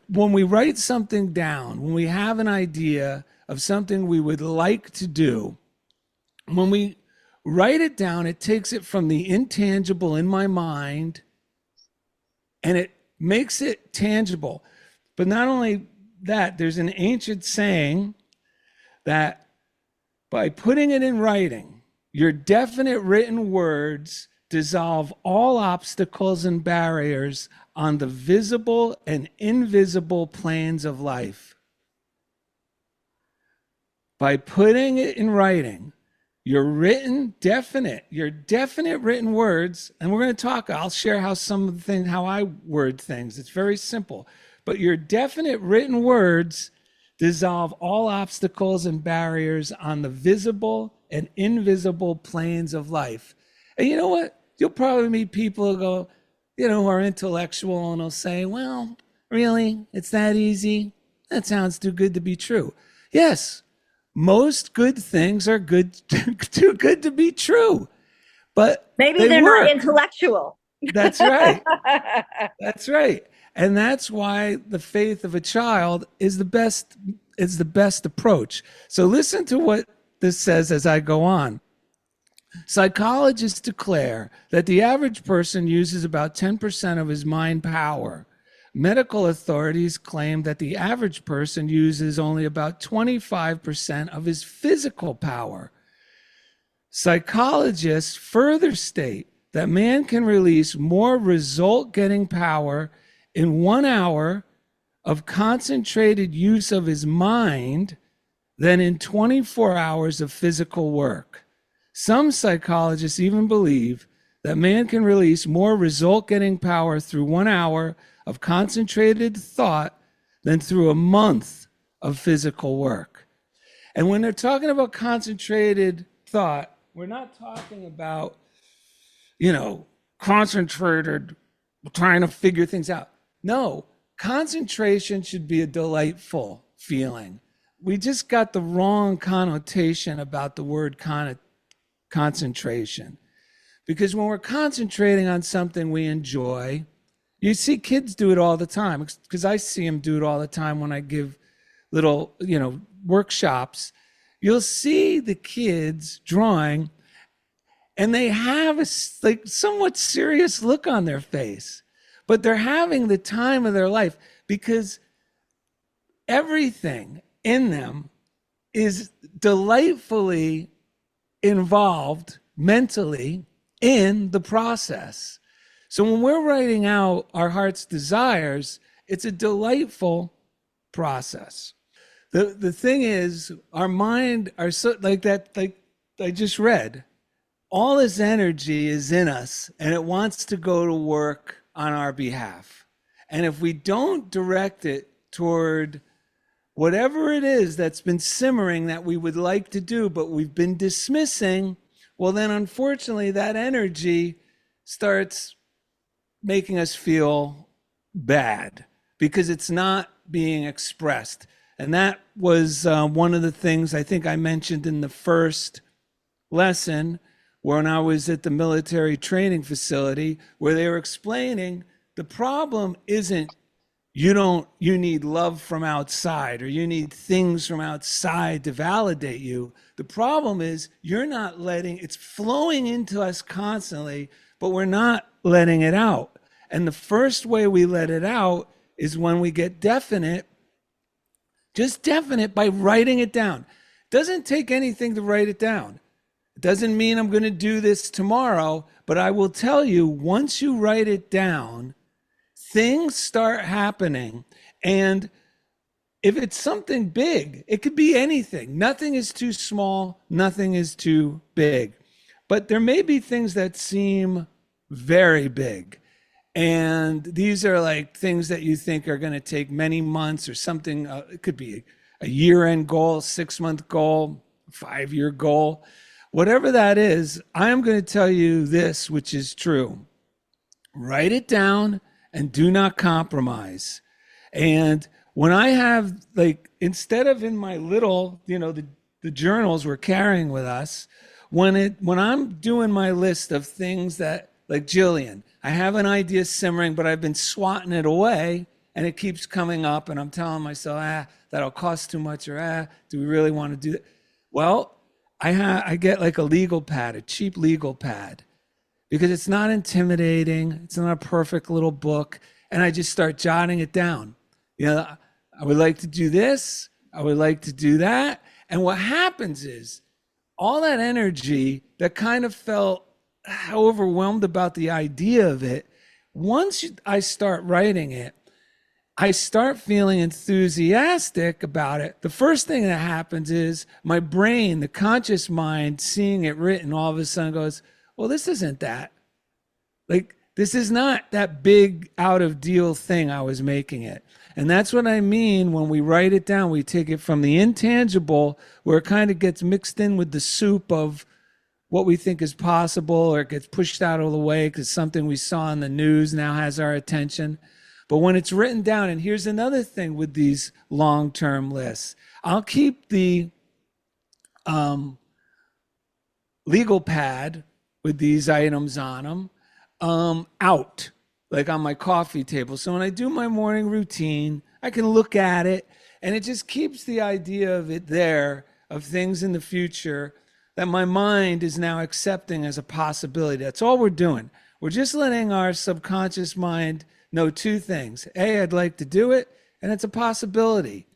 when we write something down, when we have an idea of something we would like to do, when we write it down, it takes it from the intangible in my mind and it makes it tangible. But not only that, there's an ancient saying that by putting it in writing, your definite written words dissolve all obstacles and barriers on the visible and invisible planes of life. By putting it in writing, your definite written words, and we're going to talk, I'll share how some of the things, how I word things. It's very simple. But your definite written words dissolve all obstacles and barriers on the visible and invisible planes of life. And you know what? You'll probably meet people who go, who are intellectual, and they'll say, well, really? It's that easy? That sounds too good to be true. Yes, most good things are too good to be true, but maybe they're not intellectual. That's right. That's right. And that's why the faith of a child is the best approach. So listen to what this says as I go on. Psychologists declare that the average person uses about 10% of his mind power. Medical authorities claim that the average person uses only about 25% of his physical power. Psychologists further state that man can release more result-getting power in 1 hour of concentrated use of his mind than in 24 hours of physical work. Some psychologists even believe that man can release more result-getting power through 1 hour of concentrated thought than through a month of physical work. And when they're talking about concentrated thought, we're not talking about, concentrated trying to figure things out. No, concentration should be a delightful feeling. We just got the wrong connotation about the word concentration. Because when we're concentrating on something we enjoy, you see kids do it all the time, because I see them do it all the time when I give little, workshops. You'll see the kids drawing, and they have a somewhat serious look on their face, but they're having the time of their life because everything in them is delightfully involved mentally in the process. So when we're writing out our heart's desires, it's a delightful process. The thing is, our mind are so like that, like I just read, all this energy is in us and it wants to go to work on our behalf. And if we don't direct it toward whatever it is that's been simmering that we would like to do, but we've been dismissing, well, then unfortunately that energy starts making us feel bad because it's not being expressed. And that was one of the things I think I mentioned in the first lesson when I was at the military training facility, where they were explaining the problem isn't you need love from outside or you need things from outside to validate you. The problem is you're not letting, it's flowing into us constantly, but we're not letting it out. And the first way we let it out is when we get definite, just definite by writing it down. It doesn't take anything to write it down. It doesn't mean I'm going to do this tomorrow, but I will tell you, once you write it down, things start happening. And if it's something big, it could be anything. Nothing is too small. Nothing is too big. But there may be things that seem very big. And these are like things that you think are going to take many months or something. It could be a year-end goal, 6-month goal, 5-year goal. Whatever that is, I am going to tell you this, which is true. Write it down and do not compromise. And when I have, like, instead of in my little, the journals we're carrying with us, when I'm doing my list of things that, like Jillian, I have an idea simmering, but I've been swatting it away and it keeps coming up, and I'm telling myself, that'll cost too much, or do we really want to do that? Well, I get like a legal pad, a cheap legal pad, because it's not intimidating. It's not a perfect little book. And I just start jotting it down. I would like to do this. I would like to do that. And what happens is all that energy that kind of felt overwhelmed about the idea of it, once I start writing it, I start feeling enthusiastic about it. The first thing that happens is my brain, the conscious mind, seeing it written, all of a sudden goes, well, this isn't that. Like, this is not that big out of deal thing I was making it. And that's what I mean when we write it down. We take it from the intangible, where it kind of gets mixed in with the soup of what we think is possible, or it gets pushed out of the way because something we saw in the news now has our attention. But when it's written down, and here's another thing with these long-term lists, I'll keep the legal pad with these items on them out, like on my coffee table. So when I do my morning routine, I can look at it, and it just keeps the idea of it there, of things in the future that my mind is now accepting as a possibility. That's all we're doing. We're just letting our subconscious mind know two things. A, I'd like to do it, and it's a possibility.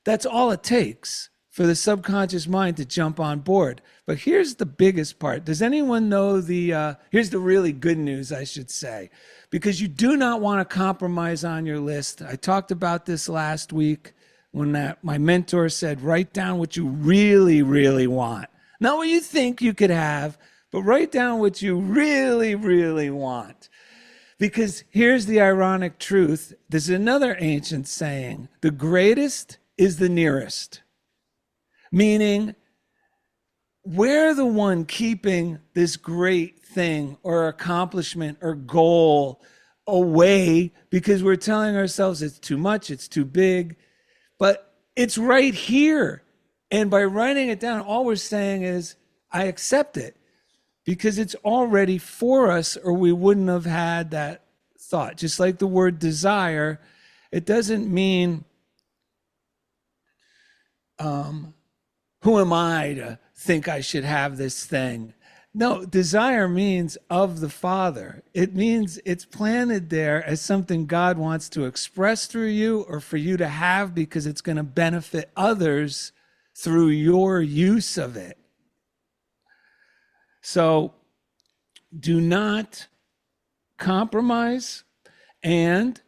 That's all it takes for the subconscious mind to jump on board. But here's the biggest part. Does anyone know here's the really good news, I should say, because you do not want to compromise on your list. I talked about this last week when my mentor said, write down what you really, really want. Not what you think you could have, but write down what you really, really want. Because here's the ironic truth. There's another ancient saying, the greatest is the nearest. Meaning, we're the one keeping this great thing or accomplishment or goal away because we're telling ourselves it's too much, it's too big, but it's right here. And by writing it down, all we're saying is, I accept it because it's already for us, or we wouldn't have had that thought. Just like the word desire, it doesn't mean, who am I to think I should have this thing? No, desire means of the Father. It means it's planted there as something God wants to express through you, or for you to have because it's going to benefit others through your use of it. So do not compromise, and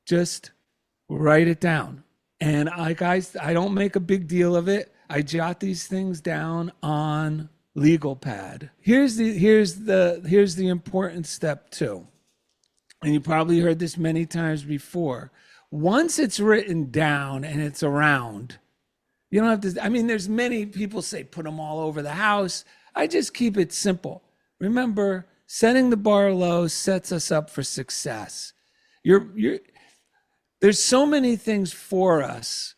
just write it down. And I don't make a big deal of it. I jot these things down on legal pad. Here's the important step too. And you probably heard this many times before. Once it's written down and it's around, you don't have to, there's many people say put them all over the house. I just keep it simple. Remember, setting the bar low sets us up for success. There's so many things for us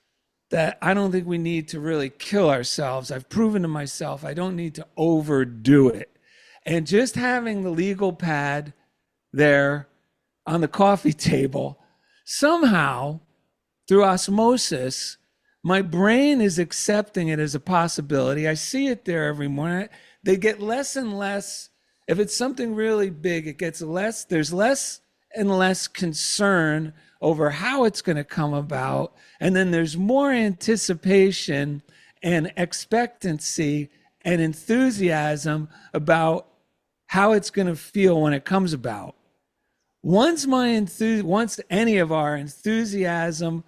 that I don't think we need to really kill ourselves. I've proven to myself I don't need to overdo it. And just having the legal pad there on the coffee table, somehow, through osmosis, my brain is accepting it as a possibility. I see it there every morning. They get less and less. If it's something really big, it gets less. There's less and less concern over how it's going to come about. And then there's more anticipation and expectancy and enthusiasm about how it's going to feel when it comes about. Once any of our enthusiasm,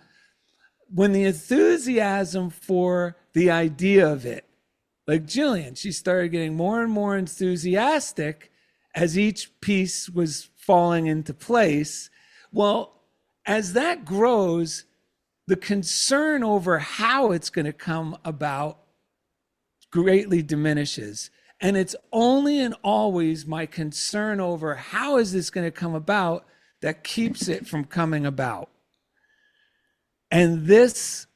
when the enthusiasm for the idea of it, like Jillian, she started getting more and more enthusiastic as each piece was falling into place. Well, as that grows, the concern over how it's going to come about greatly diminishes. And it's only and always my concern over how is this going to come about that keeps it from coming about. And this,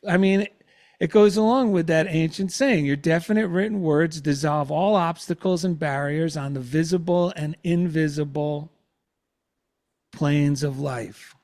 it goes along with that ancient saying, your definite written words dissolve all obstacles and barriers on the visible and invisible planes of life.